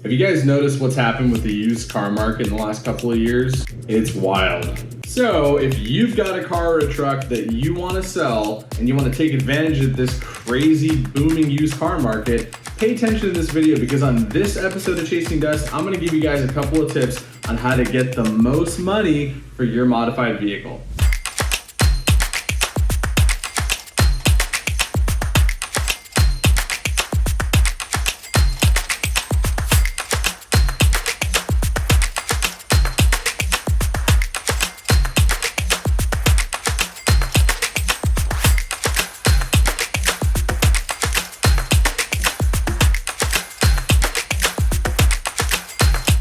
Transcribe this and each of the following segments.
Have you guys noticed what's happened with the used car market in the last couple of years? It's wild. So if you've got a car or a truck that you want to sell and you want to take advantage of this crazy booming used car market, pay attention to this video, because on this episode of Chasing Dust, I'm going to give you guys a couple of tips on how to get the most money for your modified vehicle.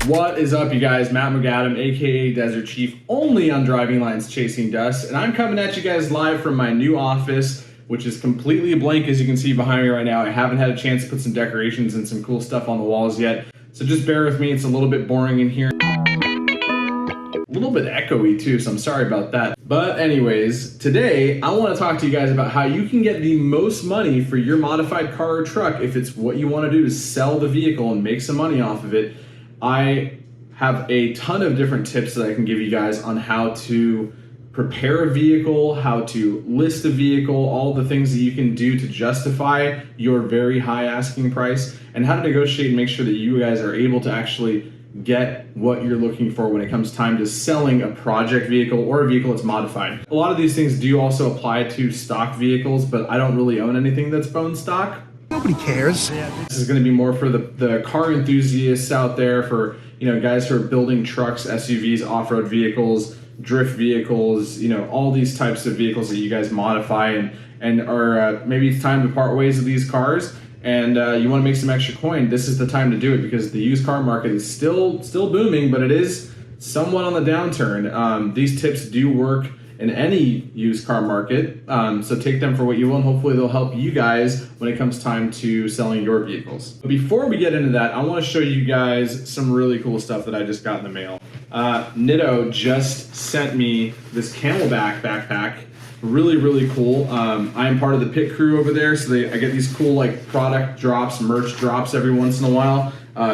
What is up, you guys? Matt Moghaddam, aka Desert Chief, only on Driving Lines Chasing Dust, and I'm coming at you guys live from my new office, which is completely blank, as you can see behind me right now. I haven't had a chance to put some decorations and some cool stuff on the walls yet, so just bear with me. It's a little bit boring in here. A little bit echoey too, so I'm sorry about that. But anyways, today I want to talk to you guys about how you can get the most money for your modified car or truck if it's what you want to do to sell the vehicle and make some money off of it. I have a ton of different tips that I can give you guys on how to prepare a vehicle, how to list a vehicle, all the things that you can do to justify your very high asking price, and how to negotiate and make sure that you guys are able to actually get what you're looking for when it comes time to selling a project vehicle or a vehicle that's modified. A lot of these things do also apply to stock vehicles, but I don't really own anything that's bone stock. Nobody cares. This is going to be more for the car enthusiasts out there, for guys who are building trucks, SUVs, off-road vehicles, drift vehicles, all these types of vehicles that you guys modify and are maybe it's time to part ways with these cars, and you want to make some extra coin. This is the time to do it, because the used car market is still booming, but it is somewhat on the downturn. These tips do work in any used car market, so take them for what you will, and hopefully they'll help you guys when it comes time to selling your vehicles. But before we get into that, I want to show you guys some really cool stuff that I just got in the mail. Nitto just sent me this Camelback backpack. Really cool. I am part of the pit crew over there, so I get these cool product drops, merch drops every once in a while.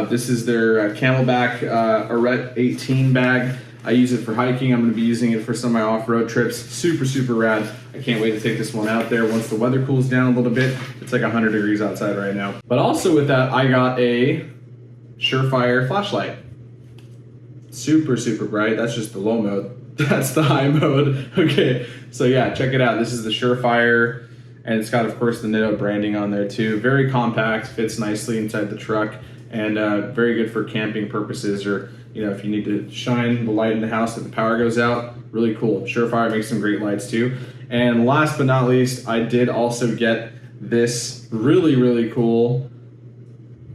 This is their Camelback Arete 18 bag. I use it for hiking. I'm going to be using it for some of my off-road trips. Super rad. I can't wait to take this one out there once the weather cools down a little bit. It's like 100 degrees outside right now. But also with that, I got a Surefire flashlight. Super bright. That's just the low mode. That's the high mode. Okay, so yeah, check it out. This is the Surefire, and it's got, of course, the Nitto branding on there too. Very compact, fits nicely inside the truck, and very good for camping purposes, or if you need to shine the light in the house if the power goes out. Really cool. Surefire makes some great lights too. And last but not least, I did also get this really cool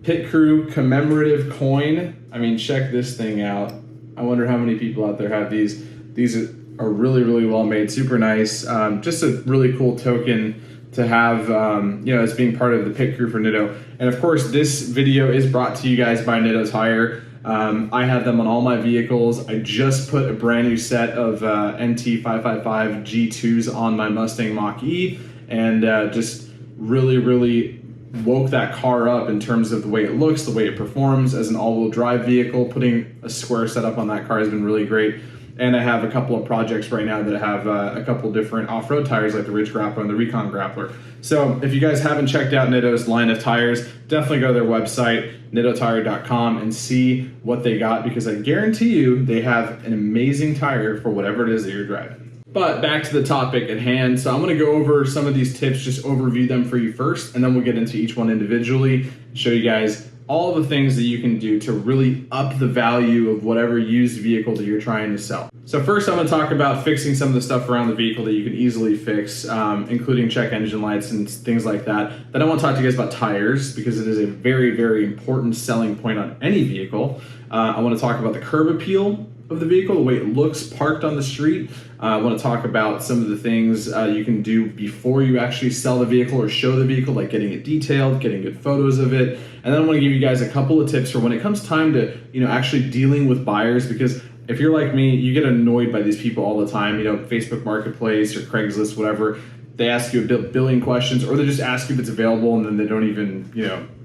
Pit Crew commemorative coin. I mean, check this thing out. I wonder how many people out there have these. These are really well made, super nice. Just a really cool token to have, as being part of the Pit Crew for Nitto. And of course, this video is brought to you guys by Nitto Tire. I have them on all my vehicles. I just put a brand new set of NT555 G2s on my Mustang Mach-E, and just really woke that car up in terms of the way it looks, the way it performs as an all-wheel drive vehicle. Putting a square setup on that car has been really great. And I have a couple of projects right now that have a couple different off-road tires, like the Ridge Grappler and the Recon Grappler. So if you guys haven't checked out Nitto's line of tires, definitely go to their website, nittotire.com, and see what they got, because I guarantee you they have an amazing tire for whatever it is that you're driving. But back to the topic at hand. So I'm going to go over some of these tips, just overview them for you first, and then we'll get into each one individually, show you guys all the things that you can do to really up the value of whatever used vehicle that you're trying to sell. So first, I'm going to talk about fixing some of the stuff around the vehicle that you can easily fix, including check engine lights and things like that. Then I want to talk to you guys about tires, because it is a very important selling point on any vehicle. I want to talk about the curb appeal of the vehicle, the way it looks parked on the street. I want to talk about some of the things you can do before you actually sell the vehicle or show the vehicle, like getting it detailed, getting good photos of it. And then I want to give you guys a couple of tips for when it comes time to, actually dealing with buyers, because if you're like me, you get annoyed by these people all the time, Facebook Marketplace or Craigslist, whatever. They ask you a billion questions, or they just ask you if it's available, and then they don't even,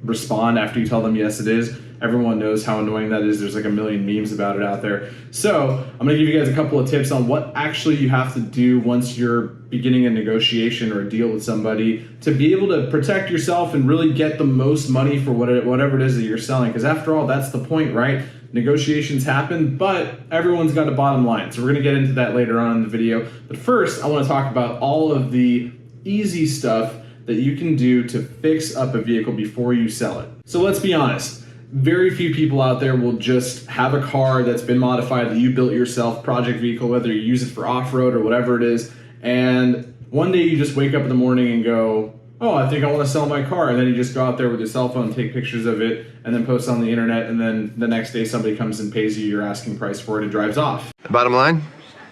respond after you tell them yes it is. Everyone knows how annoying that is. There's like a million memes about it out there. So I'm gonna give you guys a couple of tips on what actually you have to do once you're beginning a negotiation or a deal with somebody to be able to protect yourself and really get the most money for whatever it is that you're selling. Because after all, that's the point, right? Negotiations happen, but everyone's got a bottom line. So we're gonna get into that later on in the video. But first, I wanna talk about all of the easy stuff that you can do to fix up a vehicle before you sell it. So let's be honest, very few people out there will just have a car that's been modified that you built yourself, project vehicle, whether you use it for off-road or whatever it is, and one day you just wake up in the morning and go, oh, I think I want to sell my car, and then you just go out there with your cell phone, take pictures of it, and then post on the internet, and then the next day somebody comes and pays you your asking price for it and drives off. Bottom line,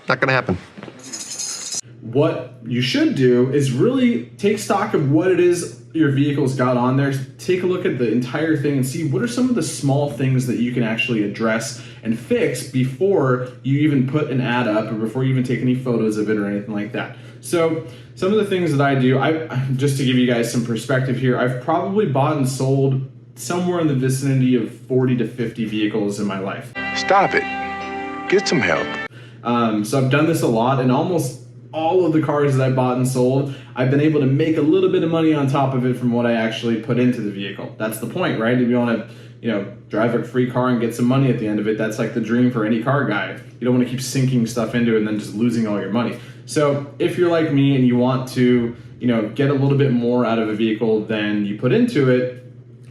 not gonna happen. What you should do is really take stock of what it is your vehicle's got on there. Take a look at the entire thing and see what are some of the small things that you can actually address and fix before you even put an ad up or before you even take any photos of it or anything like that. So some of the things that I do, just to give you guys some perspective here, I've probably bought and sold somewhere in the vicinity of 40 to 50 vehicles in my life. Stop it. Get some help. So I've done this a lot, and almost all of the cars that I bought and sold, I've been able to make a little bit of money on top of it from what I actually put into the vehicle. That's the point, right? If you want to, drive a free car and get some money at the end of it, that's like the dream for any car guy. You don't want to keep sinking stuff into it and then just losing all your money. So if you're like me and you want to, get a little bit more out of a vehicle than you put into it,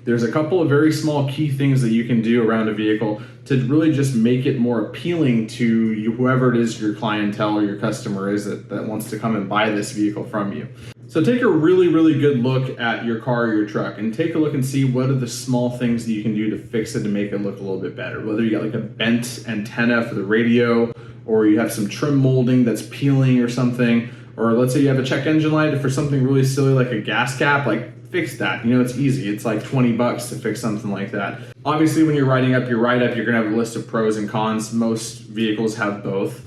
there's a couple of very small key things that you can do around a vehicle to really just make it more appealing to you, whoever it is your clientele or your customer is that wants to come and buy this vehicle from you. So take a really, really good look at your car or your truck and take a look and see what are the small things that you can do to fix it to make it look a little bit better. Whether you got like a bent antenna for the radio, or you have some trim molding that's peeling or something, or let's say you have a check engine light for something really silly like a gas cap, fix that. It's easy. It's like $20 to fix something like that. Obviously, when you're writing up your write-up, you're gonna have a list of pros and cons. Most vehicles have both.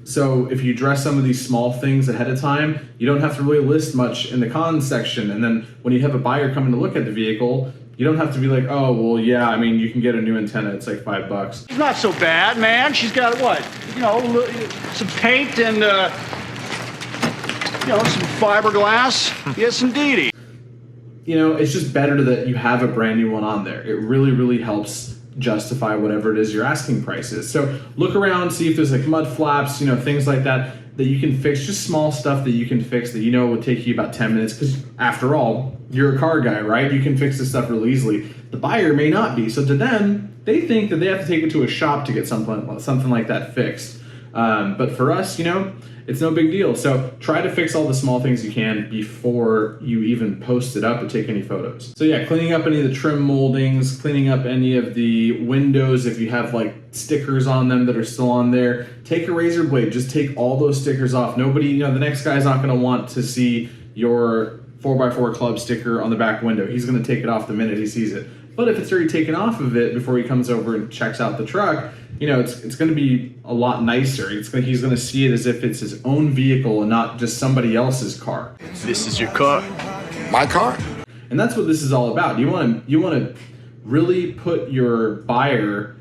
So if you address some of these small things ahead of time, you don't have to really list much in the cons section. And then when you have a buyer coming to look at the vehicle, you don't have to be like, oh, well, yeah, you can get a new antenna. It's like $5. It's not so bad, man. She's got what? Some paint and, some fiberglass. Yes, indeedy. It's just better that you have a brand new one on there. It really, really helps justify whatever it is your asking price is. So look around, see if there's like mud flaps, things like that you can fix, just small stuff that you can fix that would take you about 10 minutes, because after all, you're a car guy, right? You can fix this stuff really easily. The buyer may not be. So to them, they think that they have to take it to a shop to get something like that fixed. But for us, it's no big deal. So try to fix all the small things you can before you even post it up or take any photos. So yeah, cleaning up any of the trim moldings, cleaning up any of the windows if you have like stickers on them that are still on there. Take a razor blade, just take all those stickers off. Nobody, the next guy's not gonna want to see your 4x4 club sticker on the back window. He's gonna take it off the minute he sees it. But if it's already taken off of it before he comes over and checks out the truck, it's going to be a lot nicer. He's going to see it as if it's his own vehicle and not just somebody else's car. This is your car. My car. And that's what this is all about. You want to really put your buyer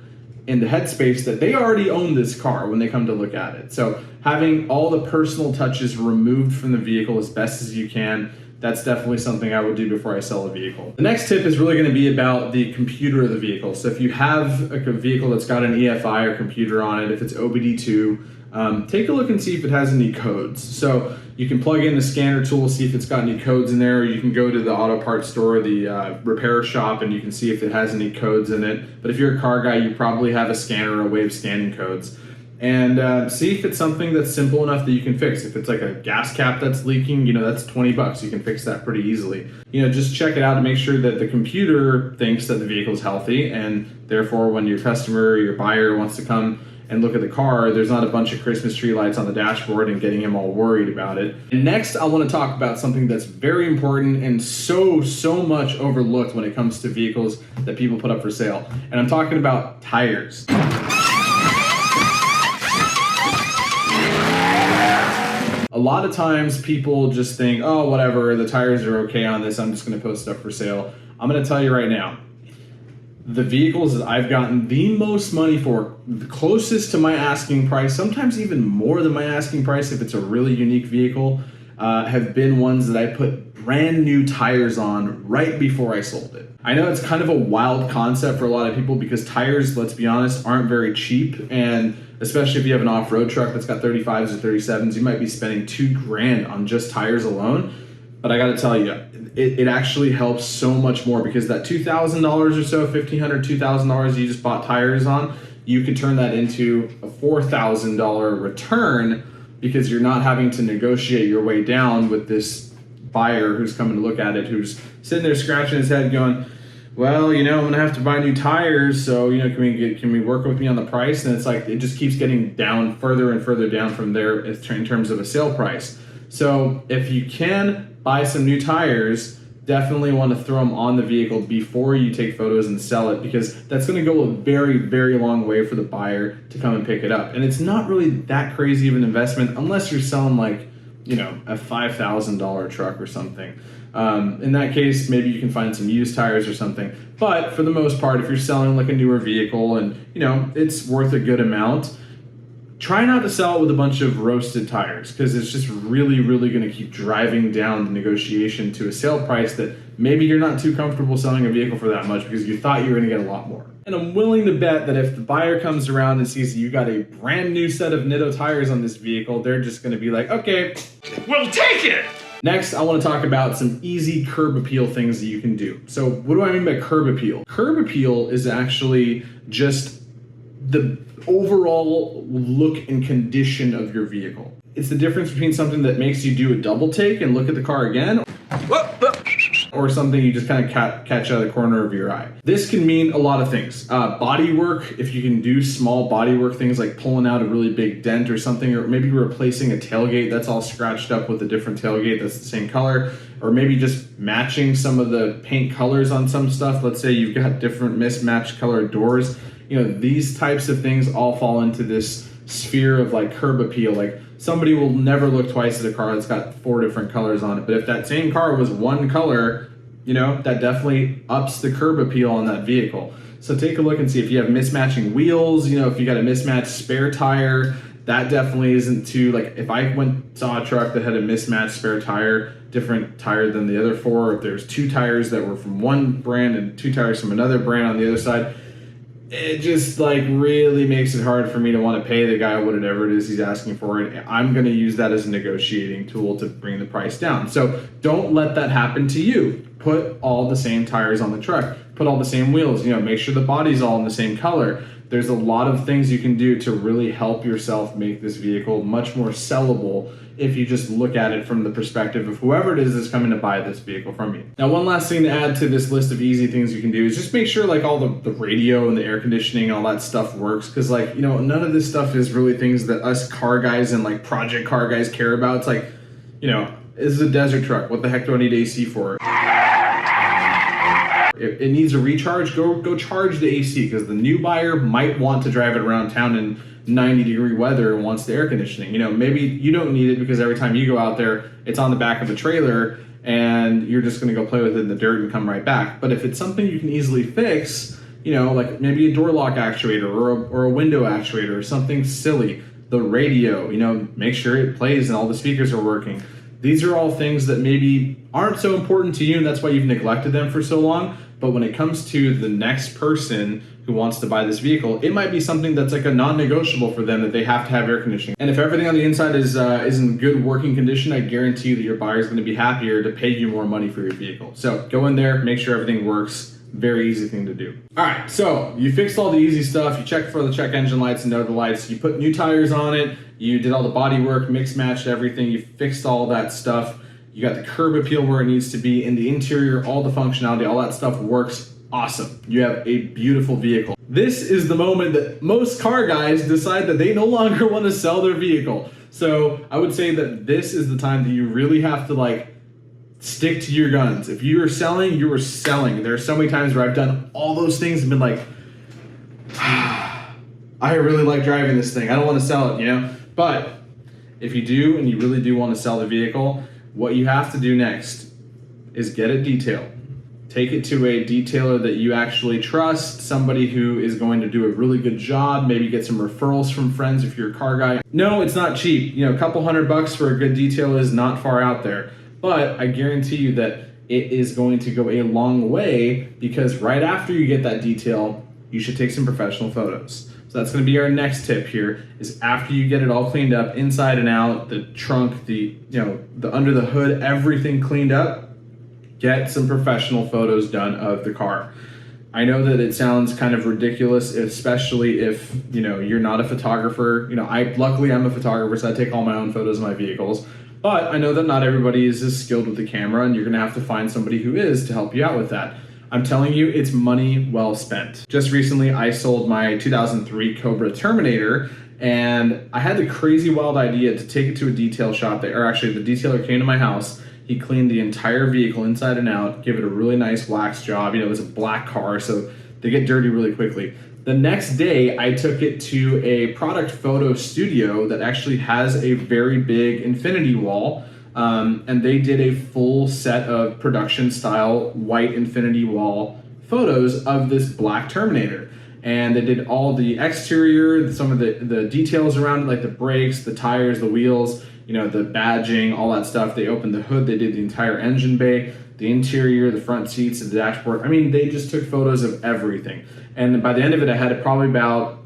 in the headspace that they already own this car when they come to look at it. So having all the personal touches removed from the vehicle as best as you can, that's definitely something I would do before I sell a vehicle. The next tip is really going to be about the computer of the vehicle. So if you have a vehicle that's got an EFI or computer on it, if it's OBD2, take a look and see if it has any codes. So you can plug in the scanner tool, see if it's got any codes in there, or you can go to the auto parts store, the repair shop, and you can see if it has any codes in it. But if you're a car guy, you probably have a scanner or a way of scanning codes. And see if it's something that's simple enough that you can fix. If it's like a gas cap that's leaking, that's $20. You can fix that pretty easily. Just check it out to make sure that the computer thinks that the vehicle is healthy, and therefore when your customer or your buyer wants to come and look at the car, there's not a bunch of Christmas tree lights on the dashboard and getting him all worried about it. And next, I want to talk about something that's very important and so much overlooked when it comes to vehicles that people put up for sale. And I'm talking about tires. A lot of times people just think, oh, whatever, the tires are okay on this, I'm just going to post it up for sale. I'm going to tell you right now, the vehicles that I've gotten the most money for, the closest to my asking price, sometimes even more than my asking price if it's a really unique vehicle, have been ones that I put brand new tires on right before I sold it. I know it's kind of a wild concept for a lot of people because tires, let's be honest, aren't very cheap, and especially if you have an off-road truck that's got 35s or 37s, you might be spending $2,000 on just tires alone. But I gotta tell you, it actually helps so much more because that $2,000 or so, $1,500, $2,000 you just bought tires on, you could turn that into a $4,000 return because you're not having to negotiate your way down with this buyer who's coming to look at it, who's sitting there scratching his head going, well, I'm gonna have to buy new tires, so can we work with me on the price? And it's like it just keeps getting down further and further down from there in terms of a sale price. So if you can buy some new tires, definitely want to throw them on the vehicle before you take photos and sell it, because that's going to go a very, very long way for the buyer to come and pick it up. And it's not really that crazy of an investment unless you're selling like, a $5,000 truck or something. In that case, maybe you can find some used tires or something. But for the most part, if you're selling like a newer vehicle and, it's worth a good amount, try not to sell it with a bunch of roasted tires because it's just really, really going to keep driving down the negotiation to a sale price that maybe you're not too comfortable selling a vehicle for that much because you thought you were going to get a lot more. And I'm willing to bet that if the buyer comes around and sees that you got a brand new set of Nitto tires on this vehicle, they're just going to be like, okay, We'll take it! Next, I want to talk about some easy curb appeal things that you can do. So what do I mean by curb appeal? Curb appeal is actually just the overall look and condition of your vehicle. It's the difference between something that makes you do a double take and look at the car again, or something you just kind of catch out of the corner of your eye. This can mean a lot of things. Body work, if you can do small body work things like pulling out a really big dent or something, or maybe replacing a tailgate that's all scratched up with a different tailgate that's the same color, or maybe just matching some of the paint colors on some stuff. Let's say you've got different mismatched colored doors. These types of things all fall into this sphere of like curb appeal. Like somebody will never look twice at a car that's got 4 different colors on it. But if that same car was one color, that definitely ups the curb appeal on that vehicle. So take a look and see if you have mismatching wheels, if you got a mismatched spare tire, that definitely isn't too, like if I saw a truck that had a mismatched spare tire, different tire than the other 4, if there's 2 tires that were from one brand and 2 tires from another brand on the other side, it just like really makes it hard for me to want to pay the guy whatever it is he's asking for. And I'm going to use that as a negotiating tool to bring the price down. So don't let that happen to you. Put all the same tires on the truck. Put all the same wheels. Make sure the body's all in the same color. There's a lot of things you can do to really help yourself make this vehicle much more sellable if you just look at it from the perspective of whoever it is that's coming to buy this vehicle from you. Now, one last thing to add to this list of easy things you can do is just make sure like all the radio and the air conditioning and all that stuff works, because none of this stuff is really things that us car guys and like project car guys care about. It's like, this is a desert truck. What the heck do I need AC for? If it needs a recharge, go charge the AC, because the new buyer might want to drive it around town in 90-degree weather and wants the air conditioning. Maybe you don't need it because every time you go out there, it's on the back of a trailer and you're just going to go play with it in the dirt and come right back. But if it's something you can easily fix, like maybe a door lock actuator or a window actuator or something silly, the radio, make sure it plays and all the speakers are working. These are all things that maybe aren't so important to you, and that's why you've neglected them for so long. But when it comes to the next person who wants to buy this vehicle, it might be something that's like a non-negotiable for them, that they have to have air conditioning. And if everything on the inside is in good working condition, I guarantee you that your buyer is going to be happier to pay you more money for your vehicle. So go in there, make sure everything works. Very easy thing to do. All right, so you fixed all the easy stuff. You checked for the check engine lights and know the lights. You put new tires on it. You did all the body work, mix matched everything. You fixed all that stuff. You got the curb appeal where it needs to be in the interior, all the functionality, all that stuff works. Awesome. You have a beautiful vehicle. This is the moment that most car guys decide that they no longer want to sell their vehicle. So I would say that this is the time that you really have to stick to your guns. If you are selling, you are selling. There are so many times where I've done all those things and been like, I really like driving this thing. I don't want to sell it, But if you do and you really do want to sell the vehicle, what you have to do next is get it detailed. Take it to a detailer that you actually trust, somebody who is going to do a really good job, maybe get some referrals from friends if you're a car guy. No, it's not cheap. You know, a couple $100 for a good detail is not far out there. But I guarantee you that it is going to go a long way, because right after you get that detail, you should take some professional photos. So that's going to be our next tip here, is after you get it all cleaned up inside and out, the trunk, the under the hood, everything cleaned up, get some professional photos done of the car. I know that it sounds kind of ridiculous, especially if, you know, you're not a photographer. You know, luckily I'm a photographer, so I take all my own photos of my vehicles. But I know that not everybody is as skilled with the camera, and you're gonna have to find somebody who is to help you out with that. I'm telling you, it's money well spent. Just recently, I sold my 2003 Cobra Terminator, and I had the crazy wild idea to take it to a detail shop, or actually the detailer came to my house. He cleaned the entire vehicle inside and out, gave it a really nice wax job. You know, it was a black car, so they get dirty really quickly. The next day, I took it to a product photo studio that actually has a very big infinity wall, and they did a full set of production style white infinity wall photos of this black Terminator. And they did all the exterior, some of the details around it, like the brakes, the tires, the wheels, you know, the badging, all that stuff. They opened the hood, they did the entire engine bay, the interior, the front seats, the dashboard. I mean, they just took photos of everything. And by the end of it, I had probably about,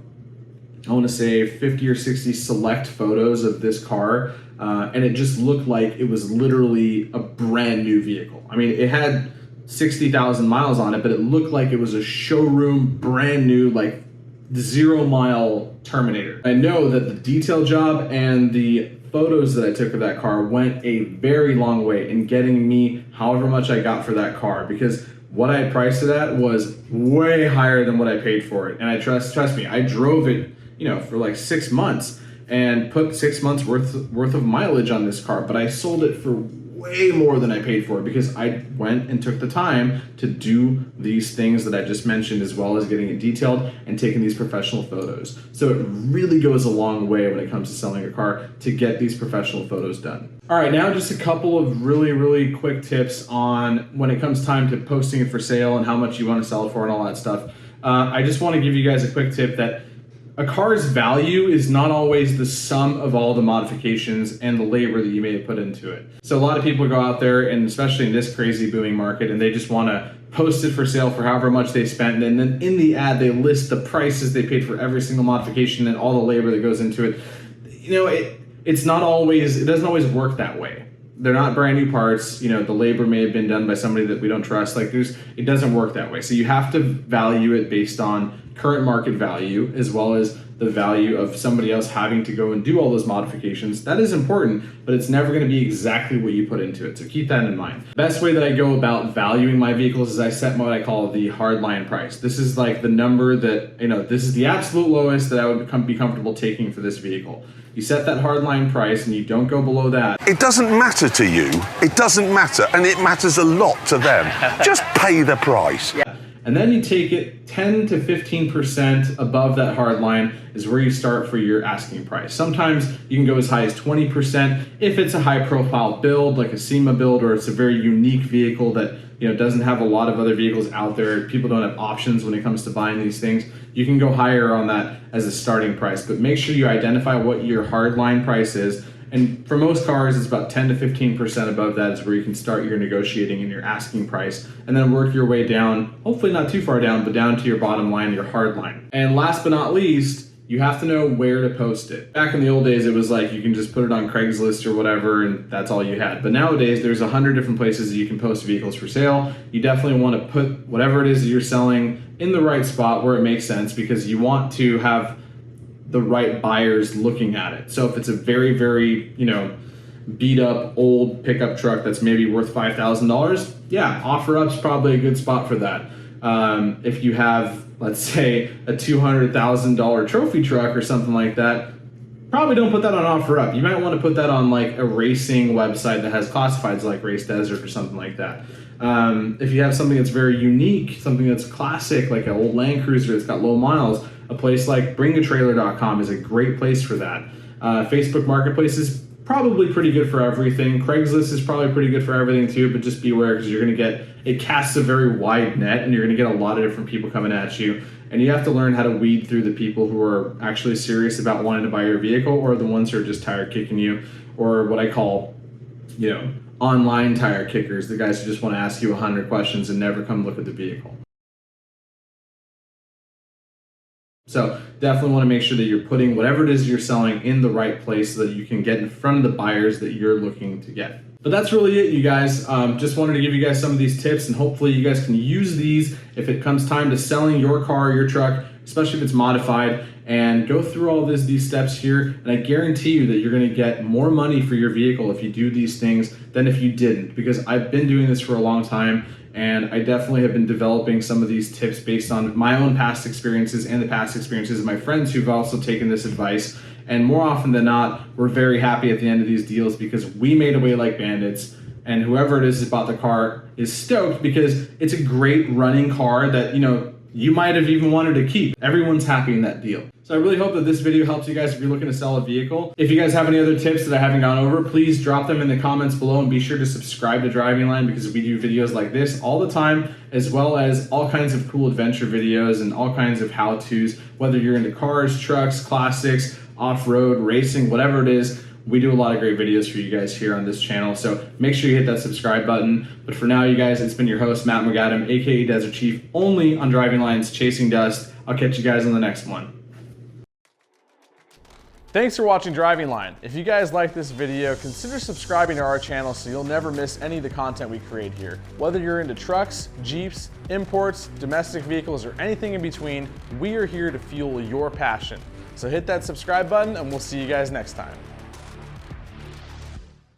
I want to say 50 or 60 select photos of this car. And it just looked like it was literally a brand new vehicle. I mean, it had 60,000 miles on it, but it looked like it was a showroom, brand new, like 0-mile Terminator. I know that the detail job and the photos that I took of that car went a very long way in getting me however much I got for that car, because what I priced it at was way higher than what I paid for it. And I trust me, I drove it, you know, for like 6 months and put 6 months worth of mileage on this car, but I sold it for way more than I paid for it, because I went and took the time to do these things that I just mentioned, as well as getting it detailed and taking these professional photos. So it really goes a long way when it comes to selling a car to get these professional photos done. All right, now just a couple of really quick tips on when it comes time to posting it for sale and how much you want to sell it for and all that stuff. I just want to give you guys a quick tip that a car's value is not always the sum of all the modifications and the labor that you may have put into it. So a lot of people go out there, and especially in this crazy booming market, and they just want to post it for sale for however much they spent, and then in the ad they list the prices they paid for every single modification and all the labor that goes into it. You know, it doesn't always work that way. They're not brand new parts. You know, the labor may have been done by somebody that we don't trust. It doesn't work that way. So you have to value it based on current market value, as well as the value of somebody else having to go and do all those modifications. That is important, but it's never going to be exactly what you put into it. So keep that in mind. Best way that I go about valuing my vehicles is I set what I call the hardline price. This is like the number that, you know, this is the absolute lowest that I would be comfortable taking for this vehicle. You set that hardline price and you don't go below that. It doesn't matter to you. It doesn't matter, and it matters a lot to them. Just pay the price. Yeah. And then you take it 10 to 15% above that hard line is where you start for your asking price. Sometimes you can go as high as 20% if it's a high profile build, like a SEMA build, or it's a very unique vehicle that, you know, doesn't have a lot of other vehicles out there. People don't have options when it comes to buying these things. You can go higher on that as a starting price, but make sure you identify what your hard line price is. And for most cars, it's about 10 to 15% above that is where you can start your negotiating and your asking price, and then work your way down, hopefully not too far down, but down to your bottom line, your hard line. And last but not least, you have to know where to post it. Back in the old days, it was like you can just put it on Craigslist or whatever, and that's all you had. But nowadays, there's 100 different places that you can post vehicles for sale. You definitely want to put whatever it is that you're selling in the right spot where it makes sense, because you want to have the right buyers looking at it. So if it's a very, very, you know, beat up old pickup truck that's maybe worth $5,000, yeah, OfferUp's probably a good spot for that. If you have, let's say, a $200,000 trophy truck or something like that, probably don't put that on OfferUp. You might want to put that on like a racing website that has classifieds like Race Desert or something like that. If you have something that's very unique, something that's classic, like an old Land Cruiser that's got low miles, a place like bringatrailer.com is a great place for that. Facebook Marketplace is probably pretty good for everything. Craigslist is probably pretty good for everything too, but just be aware because you're going to get, it casts a very wide net and you're going to get a lot of different people coming at you. And you have to learn how to weed through the people who are actually serious about wanting to buy your vehicle or the ones who are just tire kicking you, or what I call, you know, online tire kickers, the guys who just want to ask you 100 questions and never come look at the vehicle. So definitely want to make sure that you're putting whatever it is you're selling in the right place so that you can get in front of the buyers that you're looking to get. But that's really it, you guys. Just wanted to give you guys some of these tips, and hopefully you guys can use these if it comes time to selling your car or your truck, especially if it's modified, and go through all these steps here. And I guarantee you that you're going to get more money for your vehicle if you do these things than if you didn't, because I've been doing this for a long time. And I definitely have been developing some of these tips based on my own past experiences and the past experiences of my friends who've also taken this advice. And more often than not, we're very happy at the end of these deals because we made away like bandits. And whoever it is that bought the car is stoked because it's a great running car that, you know, you might have even wanted to keep. Everyone's happy in that deal. So I really hope that this video helps you guys if you're looking to sell a vehicle. If you guys have any other tips that I haven't gone over, please drop them in the comments below, and be sure to subscribe to Driving Line because we do videos like this all the time, as well as all kinds of cool adventure videos and all kinds of how-tos, whether you're into cars, trucks, classics, off-road, racing, whatever it is. We do a lot of great videos for you guys here on this channel, so make sure you hit that subscribe button. But for now, you guys, it's been your host, Matt Moghaddam, aka Desert Chief, only on Driving Line's Chasing Dust. I'll catch you guys on the next one. Thanks for watching Driving Line. If you guys like this video, consider subscribing to our channel so you'll never miss any of the content we create here. Whether you're into trucks, Jeeps, imports, domestic vehicles, or anything in between, we are here to fuel your passion. So hit that subscribe button and we'll see you guys next time.